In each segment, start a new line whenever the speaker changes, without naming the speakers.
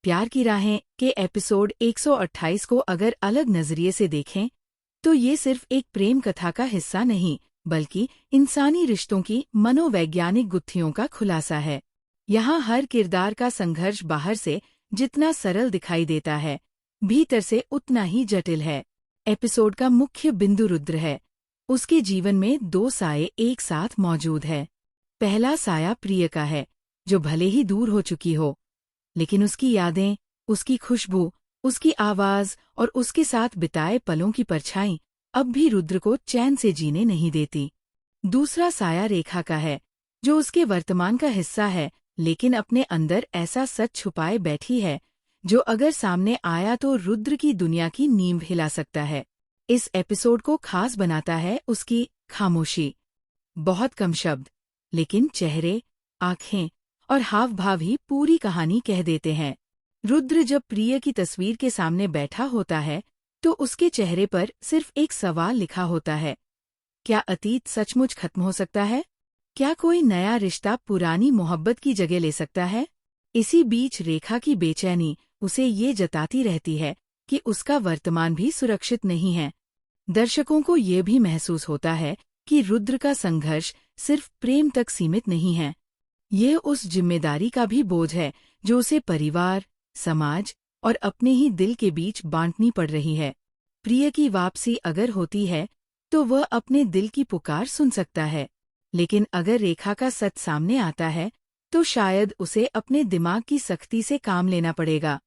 प्यार की राहें के एपिसोड 128 को अगर अलग नजरिए से देखें तो ये सिर्फ एक प्रेम कथा का हिस्सा नहीं बल्कि इंसानी रिश्तों की मनोवैज्ञानिक गुत्थियों का खुलासा है। यहाँ हर किरदार का संघर्ष बाहर से जितना सरल दिखाई देता है, भीतर से उतना ही जटिल है। एपिसोड का मुख्य बिंदु रुद्र है। उसके जीवन में दो साये एक साथ मौजूद है। पहला साया प्रिय का है, जो भले ही दूर हो चुकी हो, लेकिन उसकी यादें, उसकी खुशबू, उसकी आवाज और उसके साथ बिताए पलों की परछाई अब भी रुद्र को चैन से जीने नहीं देती। दूसरा साया रेखा का है, जो उसके वर्तमान का हिस्सा है, लेकिन अपने अंदर ऐसा सच छुपाए बैठी है जो अगर सामने आया तो रुद्र की दुनिया की नींव हिला सकता है। इस एपिसोड को खास बनाता है उसकी खामोशी। बहुत कम शब्द, लेकिन चेहरे, आंखें और हाव भाव ही पूरी कहानी कह देते हैं। रुद्र जब प्रिय की तस्वीर के सामने बैठा होता है तो उसके चेहरे पर सिर्फ एक सवाल लिखा होता है, क्या अतीत सचमुच खत्म हो सकता है? क्या कोई नया रिश्ता पुरानी मोहब्बत की जगह ले सकता है? इसी बीच रेखा की बेचैनी उसे ये जताती रहती है कि उसका वर्तमान भी सुरक्षित नहीं है। दर्शकों को ये भी महसूस होता है कि रुद्र का संघर्ष सिर्फ प्रेम तक सीमित नहीं है। ये उस जिम्मेदारी का भी बोझ है जो उसे परिवार, समाज और अपने ही दिल के बीच बांटनी पड़ रही है। प्रिय की वापसी अगर होती है तो वह अपने दिल की पुकार सुन सकता है, लेकिन अगर रेखा का सच सामने आता है तो शायद उसे अपने दिमाग की सख्ती से काम लेना पड़ेगा।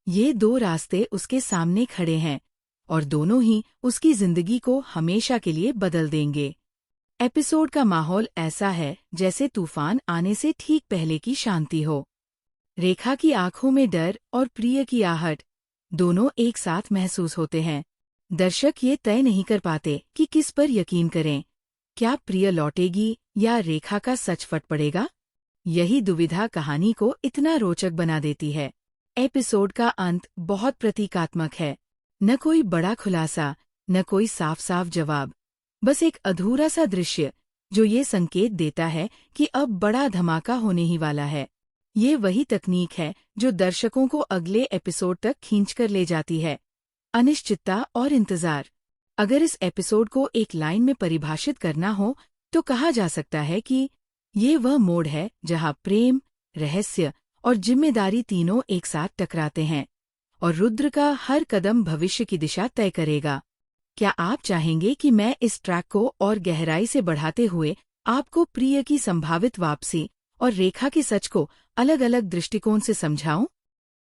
ये दो रास्ते उसके सामने खड़े हैं और दोनों ही उसकी जिंदगी को हमेशा के लिए बदल देंगे। एपिसोड का माहौल ऐसा है जैसे तूफान आने से ठीक पहले की शांति हो। रेखा की आंखों में डर और प्रिय की आहट दोनों एक साथ महसूस होते हैं। दर्शक ये तय नहीं कर पाते कि किस पर यकीन करें, क्या प्रिय लौटेगी या रेखा का सच फट पड़ेगा। यही दुविधा कहानी को इतना रोचक बना देती है। एपिसोड का अंत बहुत प्रतीकात्मक है। न कोई बड़ा खुलासा, न कोई साफ साफ जवाब, बस एक अधूरा सा दृश्य जो ये संकेत देता है कि अब बड़ा धमाका होने ही वाला है। ये वही तकनीक है जो दर्शकों को अगले एपिसोड तक खींचकर ले जाती है। अनिश्चितता और इंतजार। अगर इस एपिसोड को एक लाइन में परिभाषित करना हो तो कहा जा सकता है कि ये वह मोड़ है जहां प्रेम, रहस्य और जिम्मेदारी तीनों एक साथ टकराते हैं और रुद्र का हर कदम भविष्य की दिशा तय करेगा। क्या आप चाहेंगे कि मैं इस ट्रैक को और गहराई से बढ़ाते हुए आपको प्रिय की संभावित वापसी और रेखा के सच को अलग अलग दृष्टिकोण से समझाऊं?